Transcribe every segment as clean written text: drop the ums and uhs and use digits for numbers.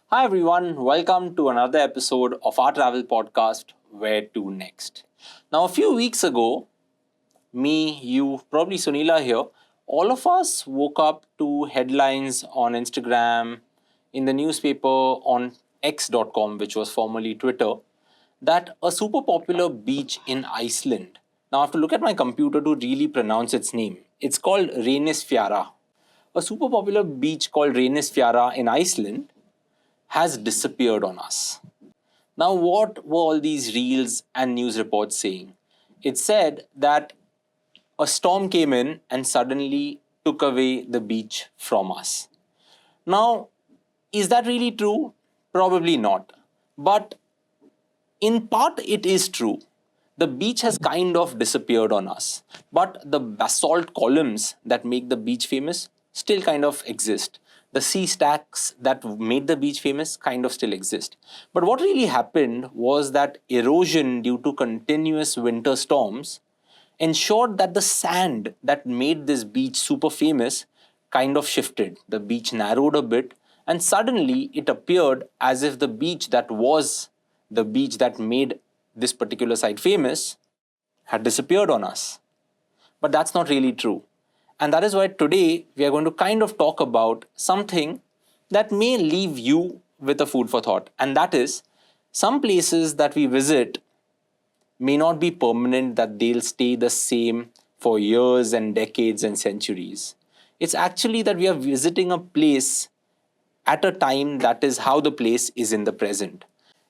Hi everyone, welcome to another episode of our travel podcast, Where to Next. Now, a few weeks ago, me, you, probably Sunila here, all of us woke up to headlines on Instagram, in the newspaper, on X.com, which was formerly Twitter, that a super popular beach in Iceland. Now, I have to look at my computer to really pronounce its name. It's called Reynisfjara. A super popular beach called Reynisfjara in Iceland has disappeared on us. Now, what were all these reels and news reports saying? It said that a storm came in and suddenly took away the beach from us. Now, is that really true? Probably not. But in part, it is true. The beach has kind of disappeared on us, but the basalt columns that make the beach famous still kind of exist. The sea stacks that made the beach famous kind of still exist. But what really happened was that erosion due to continuous winter storms ensured that the sand that made this beach super famous kind of shifted. The beach narrowed a bit, and suddenly it appeared as if the beach that was the beach that made this particular site famous had disappeared on us. But that's not really true. And that is why today we are going to kind of talk about something that may leave you with a food for thought. And that is, some places that we visit may not be permanent, that they'll stay the same for years and decades and centuries. It's actually that we are visiting a place at a time that is how the place is in the present.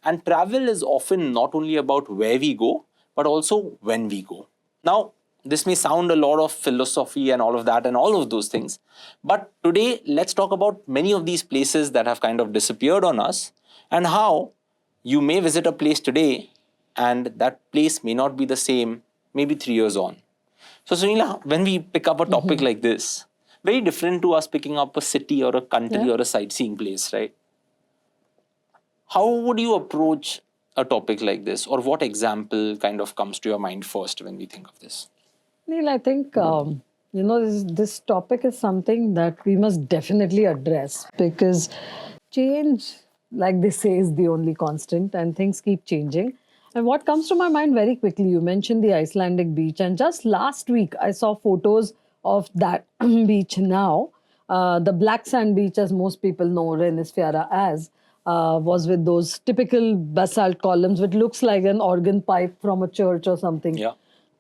And travel is often not only about where we go, but also when we go. Now, this may sound a lot of philosophy and all of that and all of those things. But today, let's talk about many of these places that have kind of disappeared on us and how you may visit a place today and that place may not be the same maybe 3 years on. So, Sunila, when we pick up a topic like this, very different to us picking up a city or a country or a sightseeing place, right? How would you approach a topic like this, or what example kind of comes to your mind first when we think of this? Neil, I think this topic is something that we must definitely address because change, like they say, is the only constant, and things keep changing. And what comes to my mind very quickly, you mentioned the Icelandic beach, and just last week I saw photos of that beach now. The black sand beach, as most people know Reynisfjara as, was with those typical basalt columns, which looks like an organ pipe from a church or something. Yeah.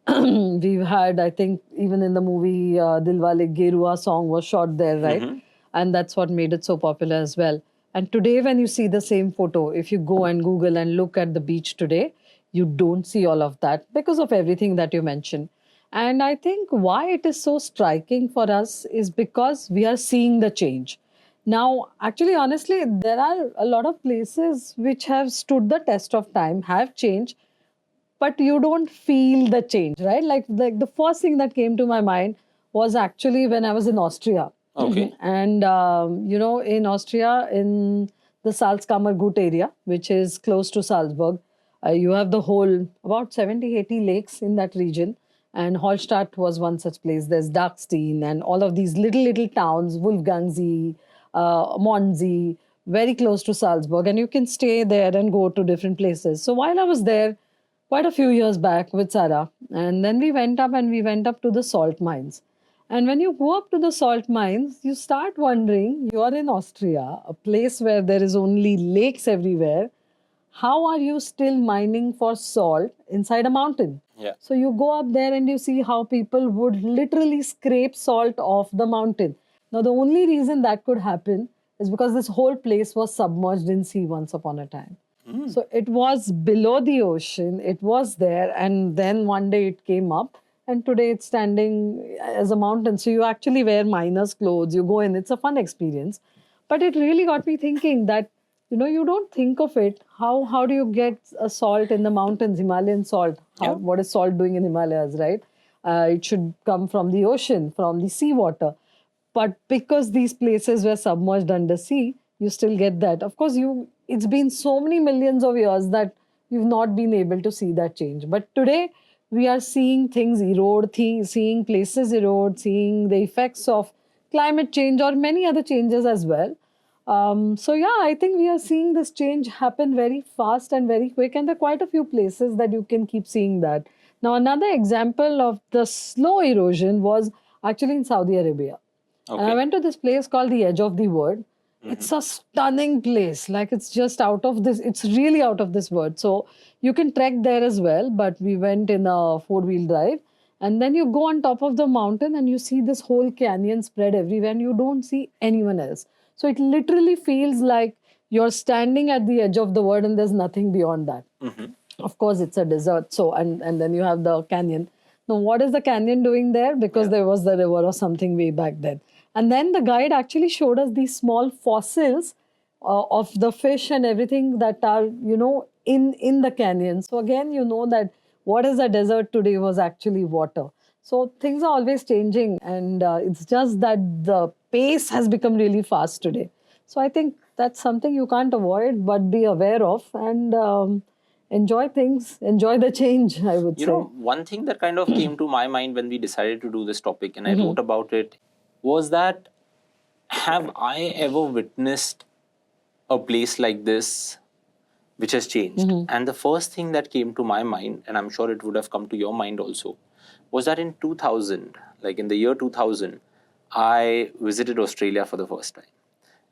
We've had, I think, even in the movie Dilwale Gerua song was shot there, right? And that's what made it so popular as well. And today, when you see the same photo, if you go and Google and look at the beach today, you don't see all of that because of everything that you mentioned. And I think why it is so striking for us is because we are seeing the change. Now, actually, honestly, there are a lot of places which have stood the test of time, have changed, but you don't feel the change, right? Like the first thing that came to my mind was actually when I was in Austria. Okay. And, in Austria, in the Salzkammergut area, which is close to Salzburg, you have the whole, about 70, 80 lakes in that region. And Hallstatt was one such place. There's Dachstein and all of these little towns, Wolfgangsee, Mondsee, very close to Salzburg. And you can stay there and go to different places. So while I was there, quite a few years back with Sarah. And then we went up to the salt mines. And when you go up to the salt mines, you start wondering, you are in Austria, a place where there is only lakes everywhere. How are you still mining for salt inside a mountain? Yeah. So you go up there and you see how people would literally scrape salt off the mountain. Now, the only reason that could happen is because this whole place was submerged in sea once upon a time. So it was below the ocean, it was there, and then one day it came up, and today it's standing as a mountain. So you actually wear miner's clothes, you go in, it's a fun experience. But it really got me thinking that, you don't think of it. How do you get a salt in the mountains, Himalayan salt? What is salt doing in Himalayas, right? It should come from the ocean, from the seawater. But because these places were submerged under sea, you still get that. Of course, it's been so many millions of years that you've not been able to see that change. But today, we are seeing things erode, seeing places erode, seeing the effects of climate change or many other changes as well. So yeah, I think we are seeing this change happen very fast and very quick, and there are quite a few places that you can keep seeing that. Now, another example of the slow erosion was actually in Saudi Arabia. And I Okay. went to this place called the Edge of the World. It's a stunning place. Like it's just out of this, it's really out of this world. So you can trek there as well, but we went in a four-wheel drive. And then you go on top of the mountain and you see this whole canyon spread everywhere and you don't see anyone else. So it literally feels like you're standing at the edge of the world and there's nothing beyond that. Of course, it's a desert. So, and then you have the canyon. Now, what is the canyon doing there? Because there was the river or something way back then. And then the guide actually showed us these small fossils of the fish and everything that are, in the canyon. So again, you know that what is a desert today was actually water. So things are always changing, and it's just that the pace has become really fast today. So I think that's something you can't avoid, but be aware of and enjoy things, enjoy the change, I would You say. know, one thing that kind of came to my mind when we decided to do this topic and I wrote about it was that have I ever witnessed a place like this which has changed? And the first thing that came to my mind, and I'm sure it would have come to your mind also, was that in 2000, like in the year 2000, I visited Australia for the first time.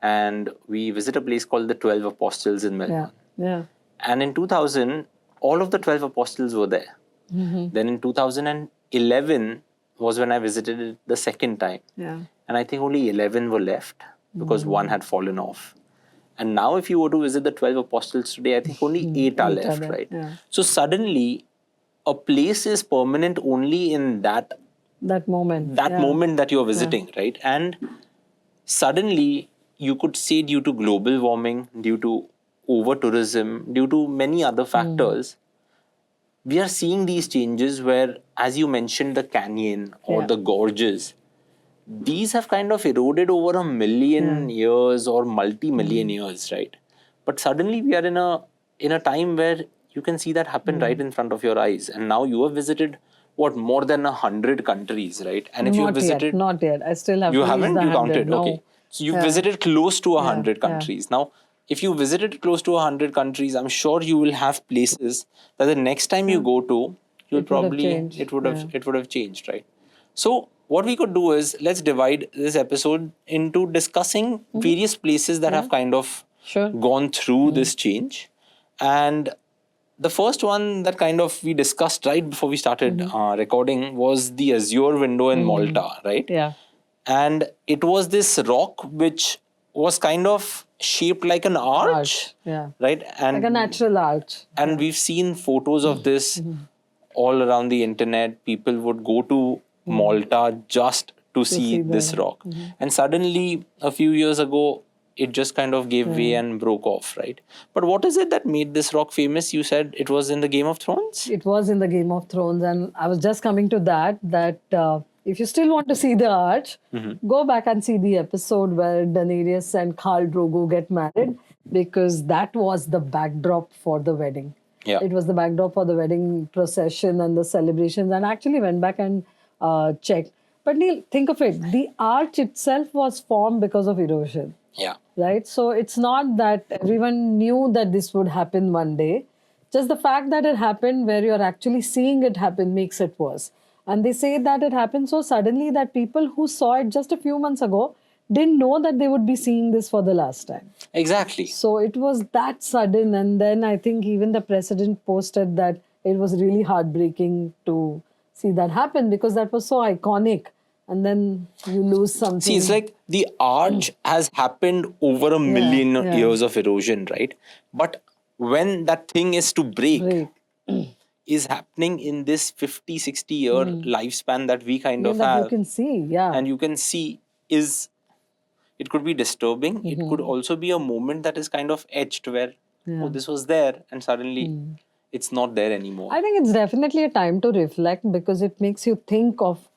And we visited a place called the 12 Apostles in Melbourne. Yeah. And in 2000, all of the 12 apostles were there. Then in 2011 was when I visited it the second time. Yeah. And I think only 11 were left because one had fallen off. And now if you were to visit the 12 apostles today, I think only 8 are left, there, right? yeah. So suddenly, a place is permanent only in that moment. moment that you're visiting, right? And suddenly, you could say due to global warming, due to over tourism, due to many other factors, we are seeing these changes where, as you mentioned, the canyon or the gorges, these have kind of eroded over a million years or multi-million years, right? But suddenly we are in a time where you can see that happen right in front of your eyes. And now you have visited what, more than 100 countries, right? And if you have visited, Not yet. I still have you to reach haven't, the you 100. counted, No. okay. So you visited close to 100 yeah. countries. Now, if you visited close to 100 countries, I'm sure you will have places that the next time you go to, you'll It would have probably changed. it would have changed, right? So what we could do is let's divide this episode into discussing various places that have kind of Sure. gone through this change. And the first one that kind of we discussed right before we started recording was the Azure window in Malta, right? Yeah. And it was this rock which was kind of shaped like an arch, Yeah. right? And Like a natural arch. and we've seen photos of this all around the internet. People would go to Malta just to see this rock. And suddenly, a few years ago, it just kind of gave way and broke off, right? But what is it that made this rock famous? You said it was in the Game of Thrones? It was in the Game of Thrones, and I was just coming to that. If you still want to see the arch, go back and see the episode where Daenerys and Khal Drogo get married, because that was the backdrop for the wedding. Yeah. It was the backdrop for the wedding procession and the celebrations, and I actually went back and checked. But Neil, think of it. The arch itself was formed because of erosion. Yeah. Right? So it's not that everyone knew that this would happen one day. Just the fact that it happened where you're actually seeing it happen makes it worse. And they say that it happened so suddenly that people who saw it just a few months ago didn't know that they would be seeing this for the last time. Exactly. So it was that sudden. And then I think even the president posted that it was really heartbreaking to see that happen because that was so iconic. And then you lose something. See, it's like the arch has happened over a million years of erosion, right? But when that thing is to break is happening in this 50, 60-year lifespan that we kind of that have. You can see, yeah. And you can see it could be disturbing. It could also be a moment that is kind of etched where, oh, this was there and suddenly it's not there anymore. I think it's definitely a time to reflect because it makes you think of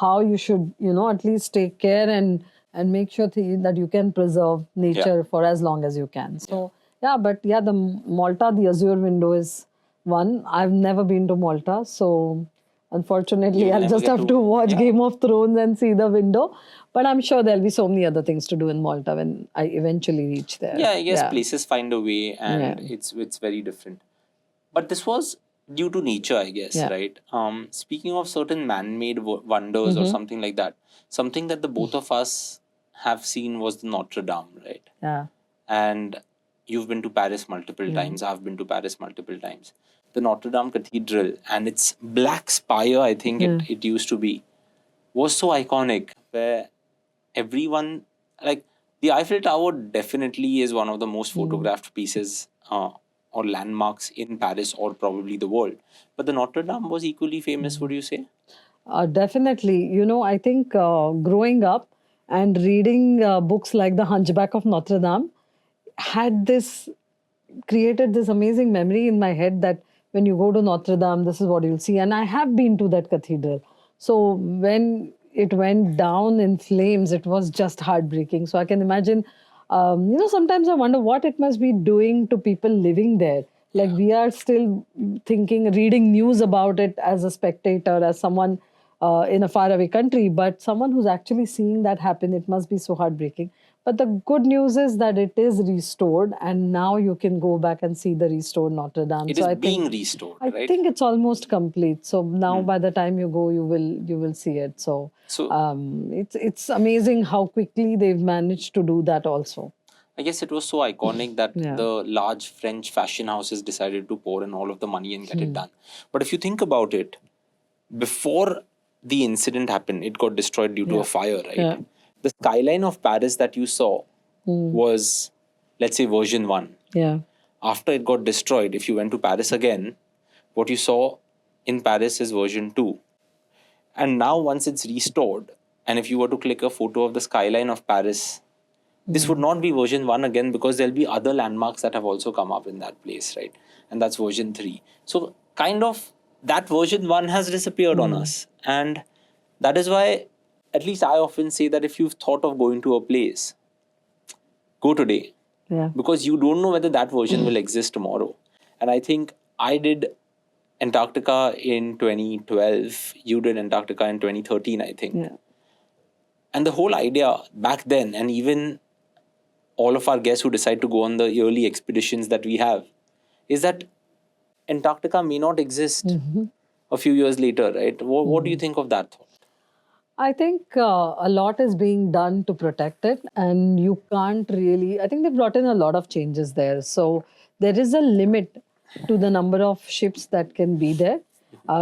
how you should, at least take care and make sure that you can preserve nature for as long as you can. So, the Malta, the Azure window is one. I've never been to Malta. So, Unfortunately, You'll I'll never just get have to watch yeah. Game of Thrones and see the window. But I'm sure there'll be so many other things to do in Malta when I eventually reach there. Yeah, I guess Yeah. places find a way, Yeah. and it's very different. But this was due to nature, I guess, Yeah. right? Speaking of certain man-made wonders or Mm-hmm. something like that, something that the both of us have seen was the Notre Dame, right? Yeah. And you've been to Paris multiple times. I've been to Paris multiple times. The Notre Dame Cathedral and its black spire, I think it used to be, was so iconic. Where everyone, like, the Eiffel Tower definitely is one of the most photographed pieces or landmarks in Paris or probably the world. But the Notre Dame was equally famous, would you say? Definitely. I think growing up and reading books like The Hunchback of Notre Dame had created this amazing memory in my head that when you go to Notre Dame, this is what you'll see. And I have been to that cathedral. So when it went down in flames, it was just heartbreaking. So I can imagine, sometimes I wonder what it must be doing to people living there. Like we are still thinking, reading news about it as a spectator, as someone in a faraway country, but someone who's actually seeing that happen, it must be so heartbreaking. But the good news is that it is restored, and now you can go back and see the restored Notre Dame. It So is I being think restored, I right? think it's almost complete. So now, by the time you go, you will see it. So So it's amazing how quickly they've managed to do that. Also, I guess it was so iconic that yeah. the large French fashion houses decided to pour in all of the money and get it done. But if you think about it, before the incident happened, it got destroyed due to a fire, right? Yeah. The skyline of Paris that you saw was, let's say, version 1. Yeah. After it got destroyed, if you went to Paris again, what you saw in Paris is version 2. And now, once it's restored, and if you were to click a photo of the skyline of Paris, this would not be version 1 again, because there'll be other landmarks that have also come up in that place, right? And that's version 3. So, kind of, that version 1 has disappeared on us. And that is why, at least I often say that if you've thought of going to a place, go today, Yeah. because you don't know whether that version will exist tomorrow. And I think I did Antarctica in 2012, you did Antarctica in 2013, I think. Yeah. And the whole idea back then, and even all of our guests who decide to go on the yearly expeditions that we have, is that Antarctica may not exist a few years later, right? What do you think of that thought? I think a lot is being done to protect it, and you can't really. I think they've brought in a lot of changes there. So there is a limit to the number of ships that can be there.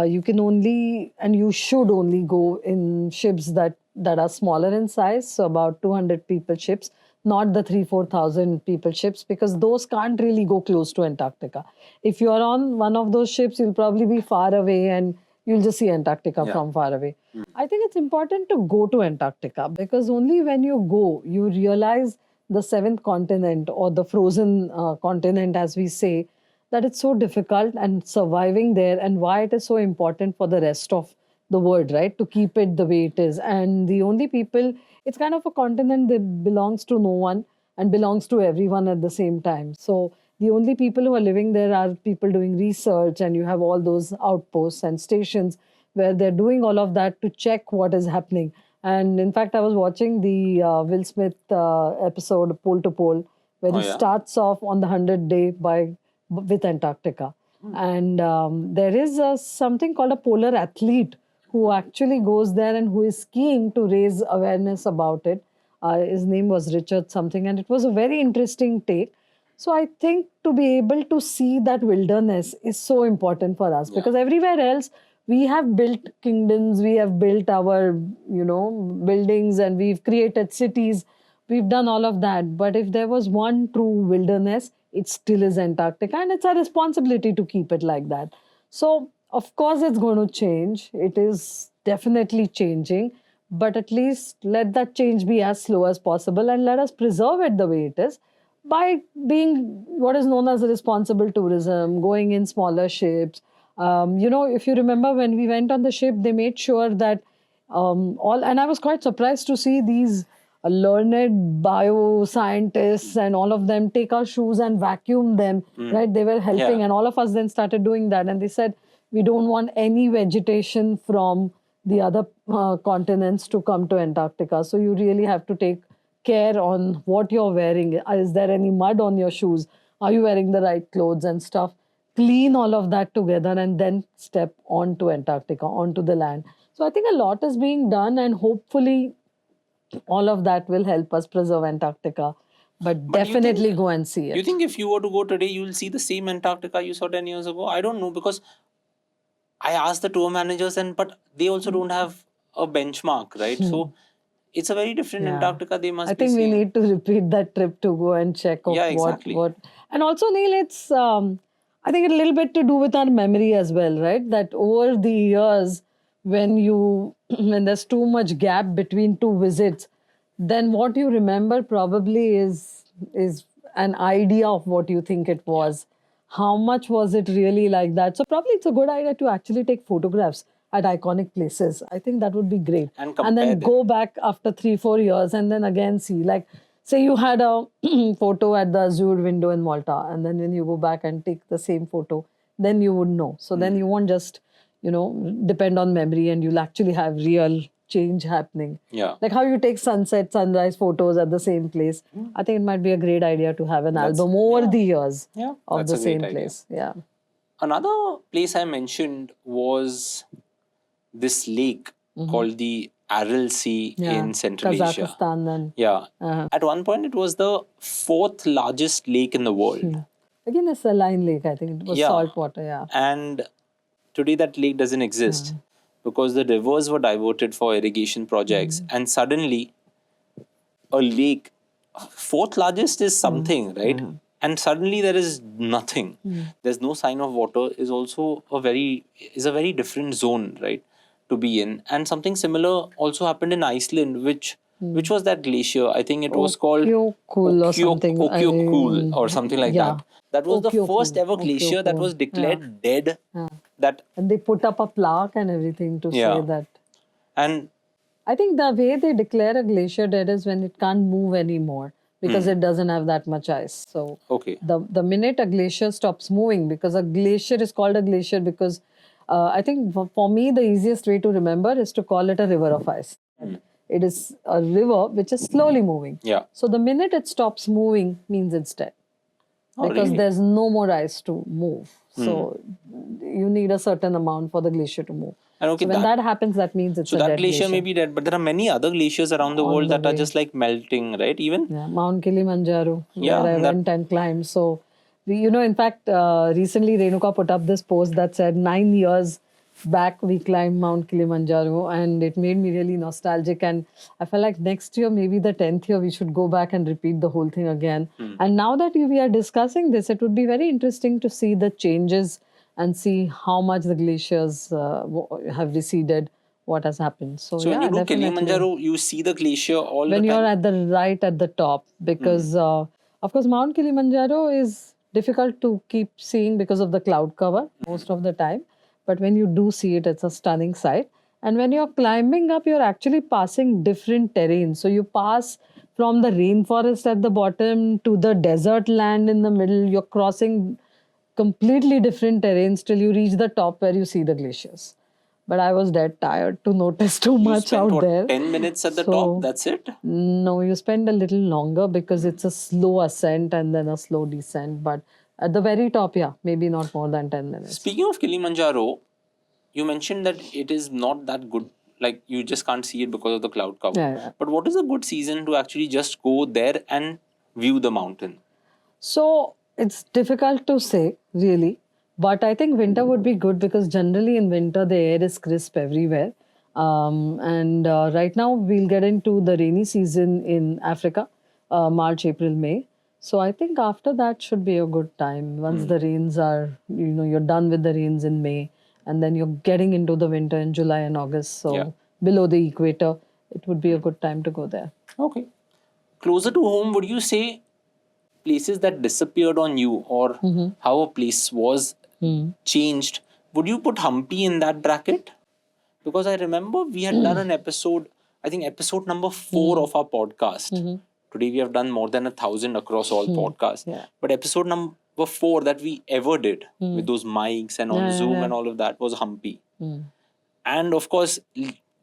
You can only, and you should only go in ships that are smaller in size, so about 200 people ships, not the 3,000-4,000 people ships, because those can't really go close to Antarctica. If you are on one of those ships, you'll probably be far away and you'll just see Antarctica from far away. I think it's important to go to Antarctica, because only when you go, you realize the seventh continent, or the frozen continent, as we say, that it's so difficult and surviving there, and why it is so important for the rest of the world, right? To keep it the way it is. And the only people, it's kind of a continent that belongs to no one and belongs to everyone at the same time. So the only people who are living there are people doing research, and you have all those outposts and stations where they're doing all of that to check what is happening. And in fact, I was watching the Will Smith episode Pole to Pole, where he starts off on the 100th day with Antarctica. And there is something called a polar athlete who actually goes there and who is skiing to raise awareness about it. His name was Richard something, and it was a very interesting take. So I think to be able to see that wilderness is so important for us, because everywhere else we have built kingdoms, we have built our, buildings, and we've created cities. We've done all of that. But if there was one true wilderness, it still is Antarctica, and it's our responsibility to keep it like that. So, of course, it's going to change. It is definitely changing. But at least let that change be as slow as possible, and let us preserve it the way it is by being what is known as responsible tourism, going in smaller ships. If you remember when we went on the ship, they made sure that and I was quite surprised to see these learned bioscientists and all of them take our shoes and vacuum them, right? They were helping, and all of us then started doing that. And they said, We don't want any vegetation from the other continents to come to Antarctica. So you really have to take care on what you're wearing. Is there any mud on your shoes? Are you wearing the right clothes and stuff? Clean all of that together and then step onto Antarctica, onto the land. So I think a lot is being done, and hopefully all of that will help us preserve Antarctica. But But you definitely think- go and see You it. think if you were to go today, you'll see the same Antarctica you saw 10 years ago? I don't know, because I asked the tour managers, but they also don't have a benchmark, right? So it's a very different Yeah. Antarctica they must I be think we seeing. need to repeat that trip to go and check of Yeah, exactly. what. And also, Neil, it's I think a little bit to do with our memory as well, right? That over the years, when you when there's too much gap between two visits, then what you remember probably is an idea of what you think it was. How much was it really like that? So probably it's a good idea to actually take photographs at iconic places. I think that would be great. And And compare then them. go back after 3-4 years and then again see. Like, say you had a photo at the Azure window in Malta, and then when you go back and take the same photo, then you would know. So then you won't just, depend on memory, and you'll actually have real change happening. Yeah. Like how you take sunset, sunrise photos at the same place. I think it might be a great idea to have an album over the years Yeah, of that's the a great same idea. place. Yeah. Another place I mentioned was this lake called the Aral Sea in Central Asia. Kazakhstan and Yeah. At one point, it was the fourth largest lake in the world. again a saline lake. I think it was Yeah. salt water. Yeah. And today that lake doesn't exist because the rivers were diverted for irrigation projects. And suddenly, a lake, fourth largest is something, right? And suddenly there is nothing. There's no sign of water. Is also a very different zone, right, to be in. And something similar also happened in Iceland, which was that glacier. I think it was called Okyokul or something. Okyokul or something like yeah. that. That was the Okyokul, first ever glacier that Okyokul. was declared dead. That And they put up a plaque and everything to Yeah. say that. and I think the way they declare a glacier dead is when it can't move anymore because it doesn't have that much ice. So okay. the minute a glacier stops moving, because a glacier is called a glacier because I think for me the easiest way to remember is to call it a river of ice. It is a river which is slowly moving. Yeah. So the minute it stops moving means it's dead. Because really? there's no more ice to move. So you need a certain amount for the glacier to move. And okay, So when that happens, that means it's so a that dead glacier may be dead, but there are many other glaciers around the world that are just like melting, right? Even Yeah, Mount Kilimanjaro, Yeah, where I that- went and climbed. So, in fact, recently Renuka put up this post that said 9 years back we climbed Mount Kilimanjaro, and it made me really nostalgic. And I felt like next year, maybe the 10th year, we should go back and repeat the whole thing again. And now that we are discussing this, it would be very interesting to see the changes and see how much the glaciers have receded, what has happened. So, so when yeah, you do definitely. Kilimanjaro, you see the glacier all When the you're time. at the right at the top, because of course Mount Kilimanjaro is difficult to keep seeing because of the cloud cover most of the time, but when you do see it, it's a stunning sight. And when you're climbing up, you're actually passing different terrains. So you pass from the rainforest at the bottom to the desert land in the middle. You're crossing completely different terrains till you reach the top where you see the glaciers. But I was dead tired to notice too You much spent out what, there. 10 minutes at the So- top? That's it? No, you spend a little longer because it's a slow ascent and then a slow descent. But at the very top, yeah, maybe not more than 10 minutes. Speaking of Kilimanjaro, you mentioned that it is not that good. Like you just can't see it because of the cloud cover. Yeah. But what is a good season to actually just go there and view the mountain? So it's difficult to say, really. But I think winter would be good because generally in winter the air is crisp everywhere. And right now we'll get into the rainy season in Africa, March, April, May. So I think after that should be a good time. Once the rains are, you're done with the rains in May, and then you're getting into the winter in July and August. So Yeah. below the equator, it would be a good time to go there. Okay. Closer to home, would you say places that disappeared on you or how a place was changed? Would you put Hampi in that bracket? Because I remember we had done an episode, I think episode number 4 of our podcast. Today we have done more than 1,000 across all podcasts. Yeah. But episode four that we ever did with those mics and on Zoom and all of that was Hampi. And of course,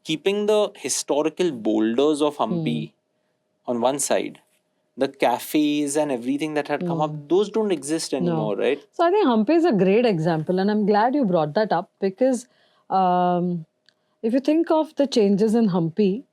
keeping the historical boulders of Hampi on one side, the cafes and everything that had come up, those don't exist anymore, right? So I think Hampi is a great example, and I'm glad you brought that up because if you think of the changes in Hampi,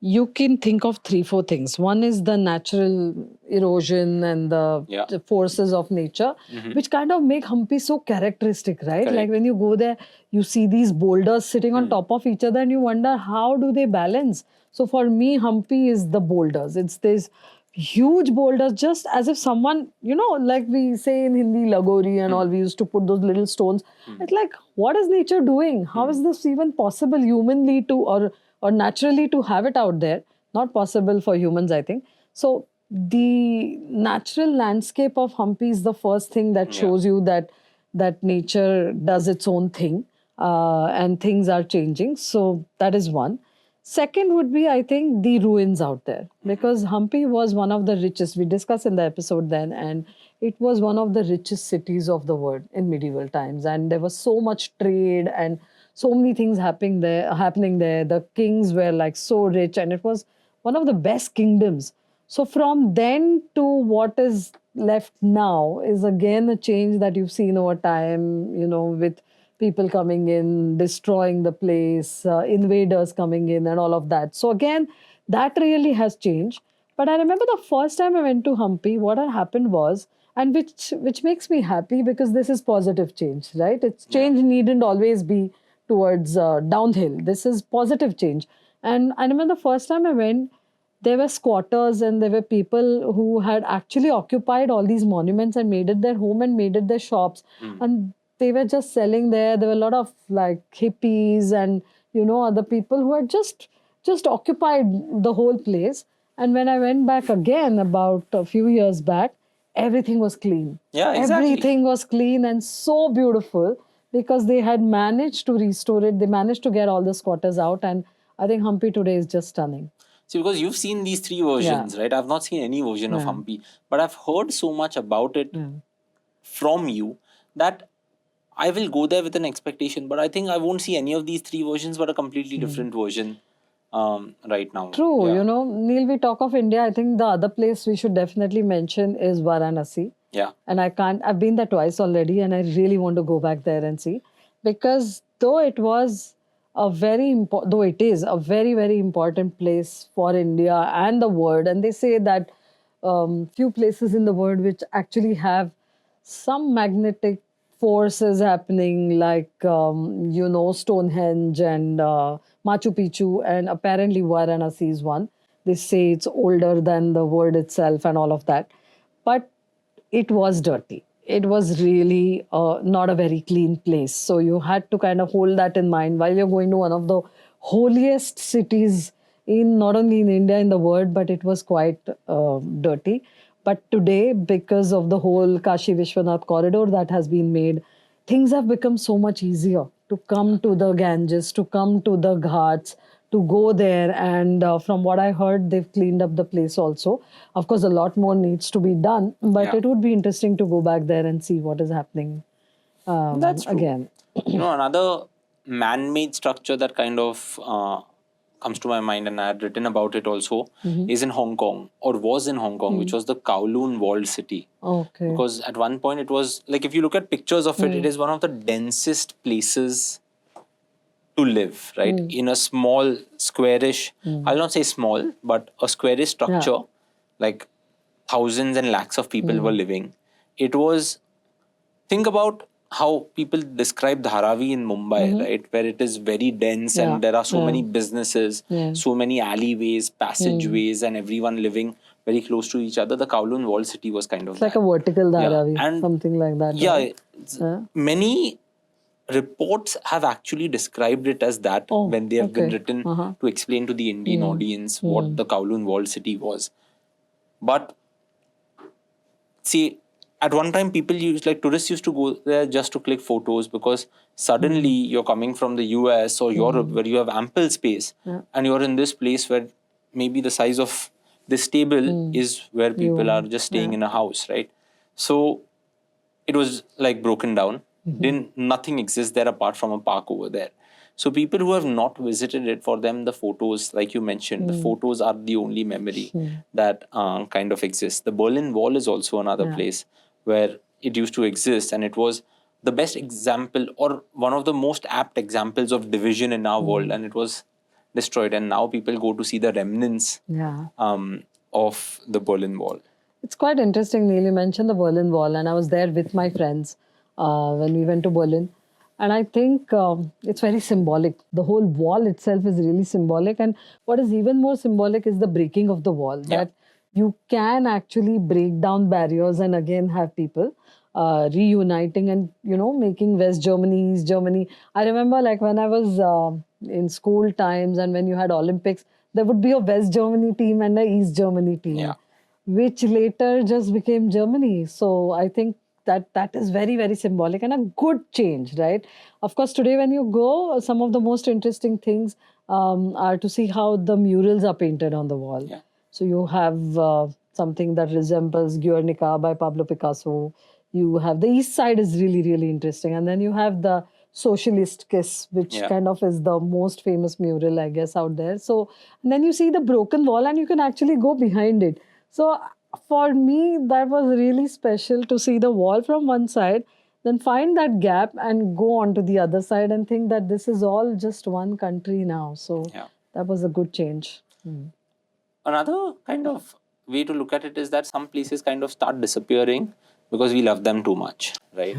you can think of 3-4 things. One is the natural erosion and the forces of nature, which kind of make Hampi so characteristic, right? Correct. Like when you go there, you see these boulders sitting on top of each other and you wonder how do they balance? So for me, Hampi is the boulders. It's this huge boulders, just as if someone, like we say in Hindi, Lagori and all, we used to put those little stones. It's like, what is nature doing? How is this even possible humanly to, or naturally to have it out there? Not possible for humans, I think. So the natural landscape of Hampi is the first thing that shows you that nature does its own thing and things are changing. So that is one. Second would be, I think, the ruins out there, because Hampi was one of the richest, we discussed in the episode then, and it was one of the richest cities of the world in medieval times. And there was so much trade and so many things happening there. The kings were like so rich, and it was one of the best kingdoms. So from then to what is left now is again a change that you've seen over time, with people coming in, destroying the place, invaders coming in and all of that. So again, that really has changed. But I remember the first time I went to Hampi, what had happened was, and which makes me happy because this is positive change, right? It's change needn't always be towards downhill. This is positive change. And I remember the first time I went, there were squatters and there were people who had actually occupied all these monuments and made it their home and made it their shops. And they were just selling there. There were a lot of like hippies and, other people who had just occupied the whole place. And when I went back again about a few years back, everything was clean. Yeah, exactly. Everything was clean and so beautiful because they had managed to restore it. They managed to get all the squatters out. And I think Hampi today is just stunning. See, because you've seen these three versions, right? I've not seen any version of Hampi, but I've heard so much about it from you that I will go there with an expectation, but I think I won't see any of these three versions, but a completely different version right now. True, Neil, we talk of India. I think the other place we should definitely mention is Varanasi. Yeah. And I've been there twice already, and I really want to go back there and see, because though it is a very, very important place for India and the world, and they say that few places in the world which actually have some magnetic forces happening, like Stonehenge and Machu Picchu, and apparently Varanasi is one. They say it's older than the world itself and all of that, but it was dirty. It was really not a very clean place. So you had to kind of hold that in mind while you're going to one of the holiest cities in not only in India, in the world, but it was quite dirty. But today, because of the whole Kashi Vishwanath corridor that has been made, things have become so much easier to come to the Ganges, to come to the Ghats, to go there. And from what I heard, they've cleaned up the place also. Of course, a lot more needs to be done, but it would be interesting to go back there and see what is happening That's true. again. Another man-made structure that kind of comes to my mind, and I had written about it also, is in Hong Kong, or was in Hong Kong, which was the Kowloon Walled City. Okay. Because at one point it was, like, if you look at pictures of it, it is one of the densest places to live, right? In a small, squarish, I'll not say small, but a squarish structure, like thousands and lakhs of people were living. It was, think about how people describe Dharavi in Mumbai, right? Where it is very dense and there are so many businesses, so many alleyways, passageways, and everyone living very close to each other. The Kowloon Walled City was kind of It's like a vertical Dharavi, and something like that. Yeah, many reports have actually described it as that when they have been written to explain to the Indian audience what the Kowloon Walled City was. But see, at one time tourists used to go there just to click photos, because suddenly you're coming from the US or Europe where you have ample space and you're in this place where maybe the size of this table is where people are just staying in a house, right? So it was like broken down. Didn't Nothing exists there apart from a park over there. So people who have not visited it, for them the photos, like you mentioned, the photos are the only memory that kind of exists. The Berlin Wall is also another place where it used to exist, and it was the best example, or one of the most apt examples of division in our world, and it was destroyed. And now people go to see the remnants Yeah. of the Berlin Wall. It's quite interesting, Neil. You mentioned the Berlin Wall, and I was there with my friends when we went to Berlin. And I think it's very symbolic. The whole wall itself is really symbolic. And what is even more symbolic is the breaking of the wall. That you can actually break down barriers and again have people reuniting and, making West Germany, East Germany. I remember like when I was in school times and when you had Olympics, there would be a West Germany team and a East Germany team, which later just became Germany. So I think that is very, very symbolic and a good change, right? Of course, today when you go, some of the most interesting things are to see how the murals are painted on the wall. So you have something that resembles Guernica by Pablo Picasso. You have the east side is really, really interesting. And then you have the Socialist Kiss, which kind of is the most famous mural, I guess, out there. So, and then you see the broken wall and you can actually go behind it. So for me, that was really special to see the wall from one side, then find that gap and go on to the other side and think that this is all just one country now. So that was a good change. Another kind of way to look at it is that some places kind of start disappearing because we love them too much, right?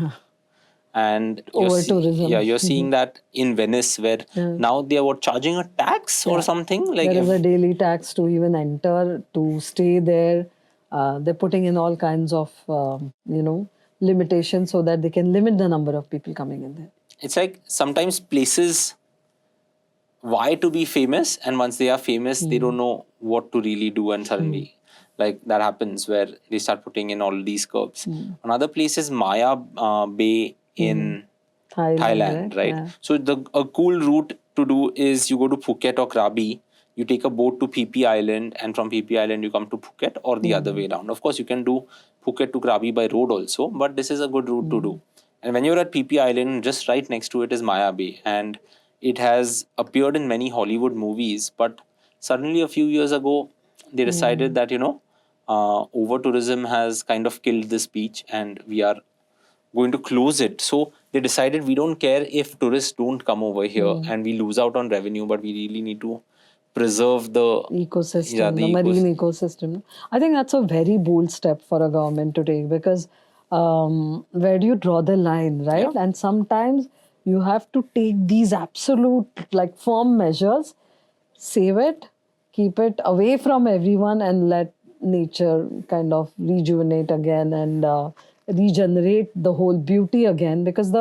And over-tourism. You're seeing that in Venice, where now they are charging a tax or something. Like there is a daily tax to even enter, to stay there. They're putting in all kinds of, limitations so that they can limit the number of people coming in there. It's like sometimes places why to be famous, and once they are famous, they don't know what to really do, and suddenly like that happens where they start putting in all these curbs. Another place is Maya Bay in Thailand, right? So a cool route to do is you go to Phuket or Krabi, you take a boat to PP Island, and from PP Island you come to Phuket, or the other way around. Of course, you can do Phuket to Krabi by road also, but this is a good route to do. And when you're at PP Island, just right next to it is Maya Bay, and it has appeared in many Hollywood movies, but suddenly a few years ago, they decided that, over-tourism has kind of killed this beach and we are going to close it. So they decided we don't care if tourists don't come over here and we lose out on revenue, but we really need to preserve the ecosystem, the marine ecosystem. I think that's a very bold step for a government to take, because where do you draw the line, right? And sometimes you have to take these absolute, like, firm measures, save it, keep it away from everyone, and let nature kind of rejuvenate again and regenerate the whole beauty again, because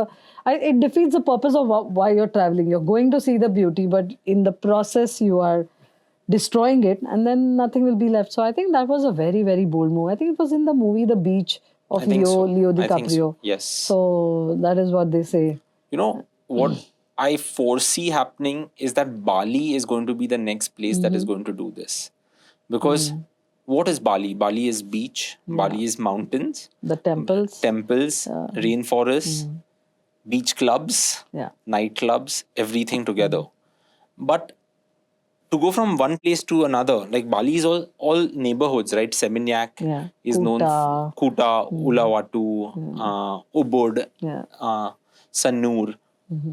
it defeats the purpose of why you're traveling. You're going to see the beauty, but in the process you are destroying it, and then nothing will be left. So I think that was a very, very bold move. I think it was in the movie The Beach of Leo DiCaprio. Yes. So that is what they say. You know, what I foresee happening is that Bali is going to be the next place that is going to do this. Because what is Bali? Bali is beach, Bali is mountains, the temples, rainforests, beach clubs, nightclubs, everything together. But to go from one place to another, like Bali is all neighborhoods, right? Seminyak is known, Kuta, Uluwatu, Ubud, Sanur.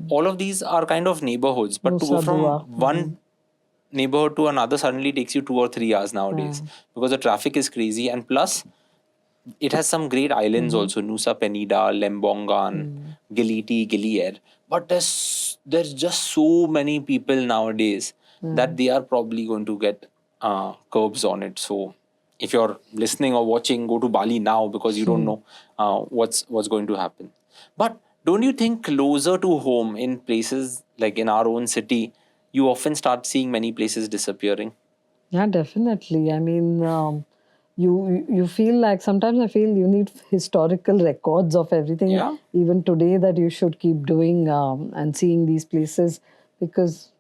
All of these are kind of neighborhoods, but to go from one neighborhood to another suddenly takes you 2 or 3 hours nowadays, because the traffic is crazy, and plus it has some great islands also, Nusa Penida, Lembongan, Giliti, Gilier. But there's just so many people nowadays that they are probably going to get curbs on it. So if you're listening or watching, go to Bali now, because you don't know what's going to happen. But don't you think closer to home, in places like in our own city, you often start seeing many places disappearing? Yeah, definitely. I mean, you feel like, sometimes I feel you need historical records of everything, even today, that you should keep doing and seeing these places, because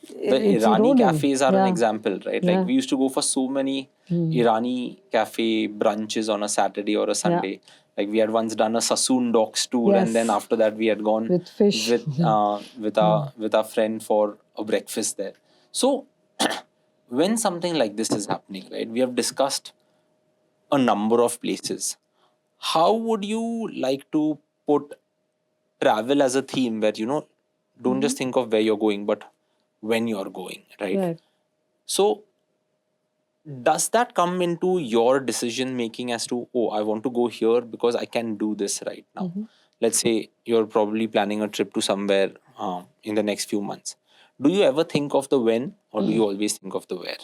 the Irani cafes are an example, right? Like we used to go for so many Irani cafe brunches on a Saturday or a Sunday. Like we had once done a Sassoon Docks tour, and then Yes. after that we had gone With fish. with our friend for a breakfast there. So when something like this is happening, right? We have discussed a number of places. How would you like to put travel as a theme where don't just think of where you're going, but when you're going, right? Right. So does that come into your decision making as to, oh, I want to go here because I can do this right now? Let's say you're probably planning a trip to somewhere in the next few months. Do you ever think of the when, or do you always think of the where?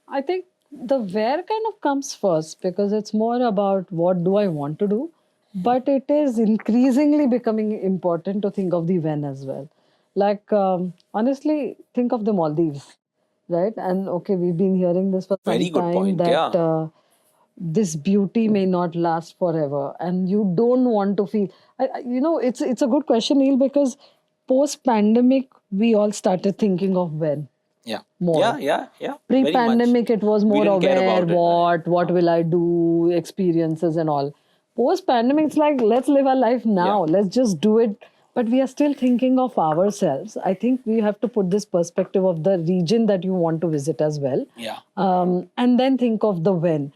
I think the where kind of comes first because it's more about what do I want to do. But it is increasingly becoming important to think of the when as well. Like, honestly, think of the Maldives, right? And okay, we've been hearing this for some Very good time point. that Yeah. this beauty may not last forever, and you don't want to feel. It's a good question, Neil, because post pandemic we all started thinking of when Yeah. more. Yeah. Very much. Pre-pandemic, it was We more didn't care aware, about it. what will I do, experiences and all. Post-pandemic, it's like, let's live our life now. Yeah. Let's just do it. But we are still thinking of ourselves. I think we have to put this perspective of the region that you want to visit as well. Yeah. And then think of the when.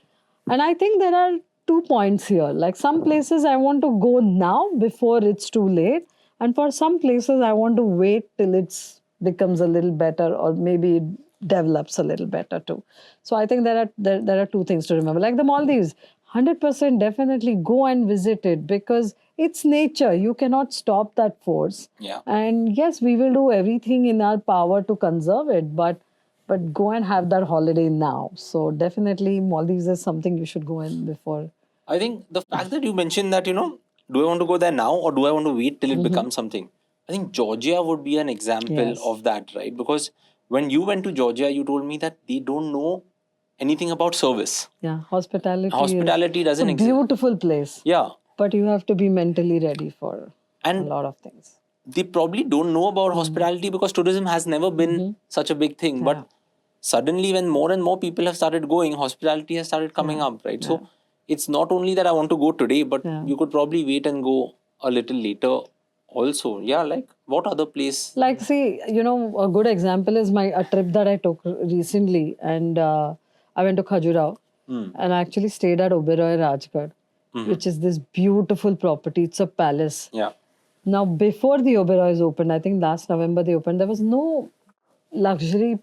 And I think there are 2 points here. Like some places I want to go now before it's too late. And for some places I want to wait till it's becomes a little better, or maybe it develops a little better too. So I think there are two things to remember. Like the Maldives, 100% definitely go and visit it because it's nature. You cannot stop that force. Yeah. And yes, we will do everything in our power to conserve it, but go and have that holiday now. So definitely Maldives is something you should go in before. I think the fact that you mentioned that, do I want to go there now or do I want to wait till it becomes something? I think Georgia would be an example Yes. of that, right? Because when you went to Georgia, you told me that they don't know anything about service. Yeah, hospitality. Hospitality doesn't It's a exist. beautiful place. Yeah. But you have to be mentally ready for And a lot of things. they probably don't know about hospitality because tourism has never been such a big thing. But suddenly, when more and more people have started going, hospitality has started coming up, right? So it's not only that I want to go today, but you could probably wait and go a little later also. Yeah, like what other place? Like, see, a good example is a trip that I took recently, and I went to Khajuraho, and I actually stayed at Oberoi Rajgarh, which is this beautiful property. It's a palace. Yeah. Now, before the Oberoi's opened, I think last November they opened, there was no luxury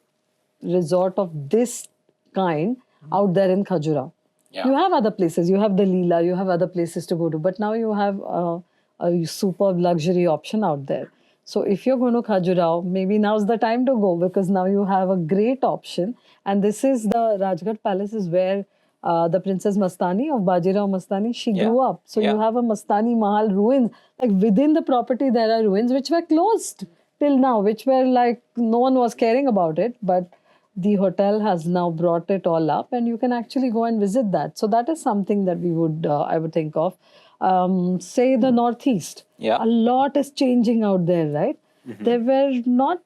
resort of this kind out there in Khajuraho. Yeah. You have other places. You have the Leela. You have other places to go to. But now you have a superb luxury option out there. So if you're going to Khajuraho, maybe now's the time to go because now you have a great option. And this is the Rajgarh Palace is where the Princess Mastani of Bajirao Mastani, she grew up. So you have a Mastani Mahal ruins. Like within the property, there are ruins which were closed till now, which were like no one was caring about it. But the hotel has now brought it all up and you can actually go and visit that. So that is something that I would think of. Say the Northeast. Yeah. A lot is changing out there, right? There were not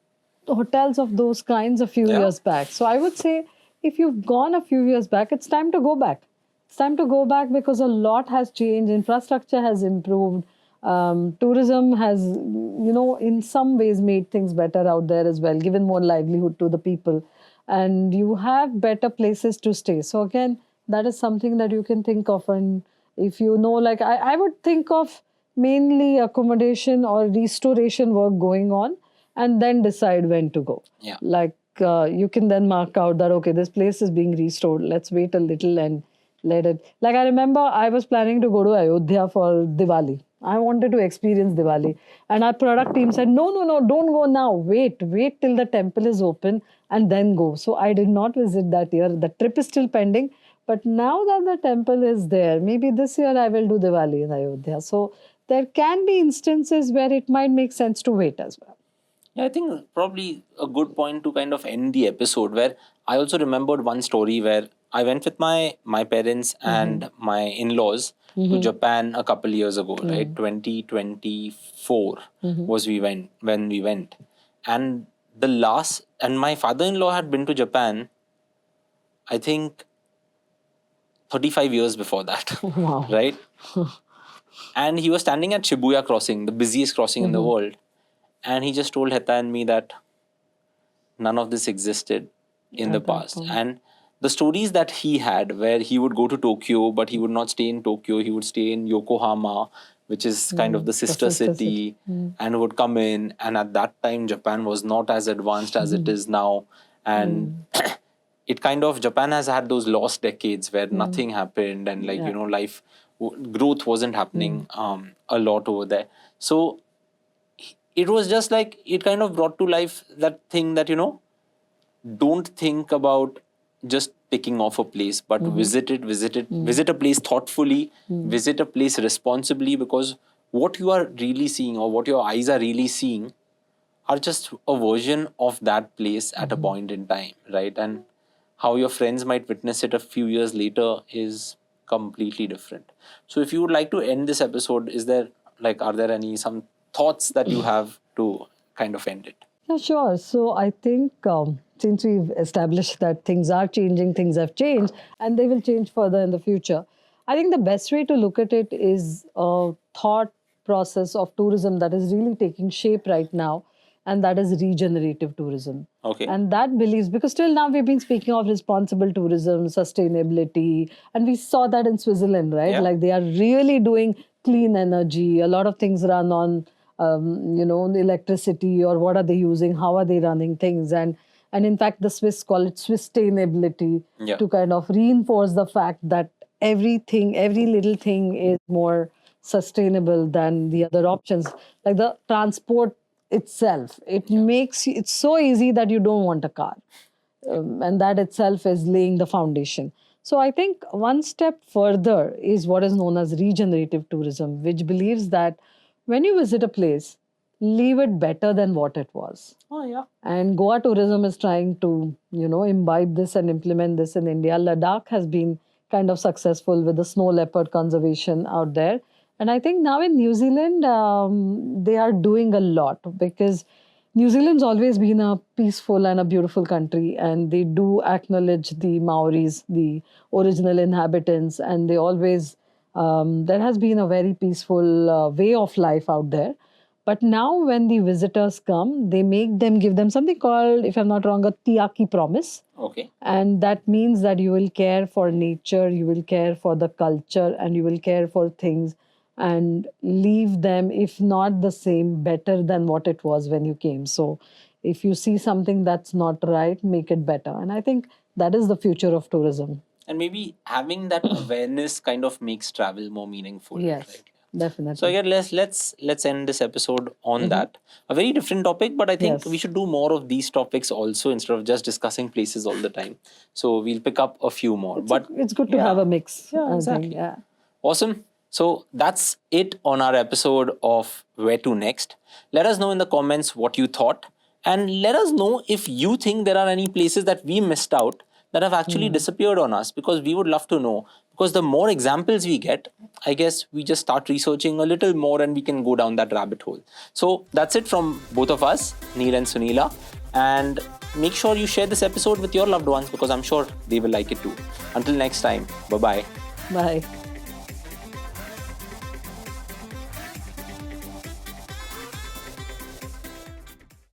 hotels of those kinds a few years back. So I would say if you've gone a few years back, it's time to go back. It's time to go back because a lot has changed. Infrastructure has improved. Tourism has, in some ways made things better out there as well, given more livelihood to the people. And you have better places to stay. So again, that is something that you can think of. And if like I would think of mainly accommodation or restoration work going on and then decide when to go. Yeah. Like you can then mark out that, okay, this place is being restored. Let's wait a little and let it. Like I remember I was planning to go to Ayodhya for Diwali. I wanted to experience Diwali. And our product team said, no, don't go now. Wait till the temple is open and then go. So I did not visit that year. The trip is still pending. But now that the temple is there, maybe this year I will do Diwali in Ayodhya. So there can be instances where it might make sense to wait as well. Yeah, I think probably a good point to kind of end the episode where I also remembered one story where I went with my parents and my in-laws to Japan a couple years ago, right? 2024 was when we went. And my father-in-law had been to Japan, I think 35 years before that, Wow. right? And he was standing at Shibuya crossing, the busiest crossing in the world. And he just told Heta and me that none of this existed in the At that past. point. And the stories that he had, where he would go to Tokyo, but he would not stay in Tokyo, he would stay in Yokohama, which is kind of the sister city, and would come in. And at that time, Japan was not as advanced as it is now. And it kind of, Japan has had those lost decades where nothing happened, and like, life growth wasn't happening a lot over there. So it was just like, it kind of brought to life that thing that, don't think about just picking off a place, but visit a place thoughtfully, visit a place responsibly, because what you are really seeing, or what your eyes are really seeing, are just a version of that place at a point in time, right? And how your friends might witness it a few years later is completely different. So if you would like to end this episode, are there some thoughts that you have to kind of end it? Yeah, sure. So I think since we've established that things are changing, things have changed, and they will change further in the future, I think the best way to look at it is a thought process of tourism that is really taking shape right now, and that is regenerative tourism. Okay. And that believes, because till now we've been speaking of responsible tourism, sustainability, and we saw that in Switzerland, right? Yeah. Like they are really doing clean energy. A lot of things run on the electricity, or what are they using, how are they running things, and in fact the Swiss call it sustainability, to kind of reinforce the fact that every little thing is more sustainable than the other options. Like the transport itself, it makes it's so easy that you don't want a car, and that itself is laying the foundation. So I think one step further is what is known as regenerative tourism, which believes that when you visit a place, leave it better than what it was. Oh, yeah. And Goa tourism is trying to, imbibe this and implement this in India. Ladakh has been kind of successful with the snow leopard conservation out there. And I think now in New Zealand, they are doing a lot, because New Zealand's always been a peaceful and a beautiful country, and they do acknowledge the Maoris, the original inhabitants, and they always, there has been a very peaceful way of life out there. But now when the visitors come, they give them something called, if I'm not wrong, a Tiaki promise. Okay. And that means that you will care for nature, you will care for the culture, and you will care for things, and leave them, if not the same, better than what it was when you came. So if you see something that's not right, make it better. And I think that is the future of tourism. And maybe having that awareness kind of makes travel more meaningful. Yes, right? definitely. So again, let's end this episode on that. A very different topic, but I think we should do more of these topics also, instead of just discussing places all the time. So we'll pick up a few more. It's good to have a mix. Yeah, exactly. Awesome. So that's it on our episode of Where to Next. Let us know in the comments what you thought, and let us know if you think there are any places that we missed out that have actually disappeared on us, because we would love to know. Because the more examples we get, I guess we just start researching a little more, and we can go down that rabbit hole. So that's it from both of us, Neil and Sunila. And make sure you share this episode with your loved ones, because I'm sure they will like it too. Until next time, bye-bye. Bye.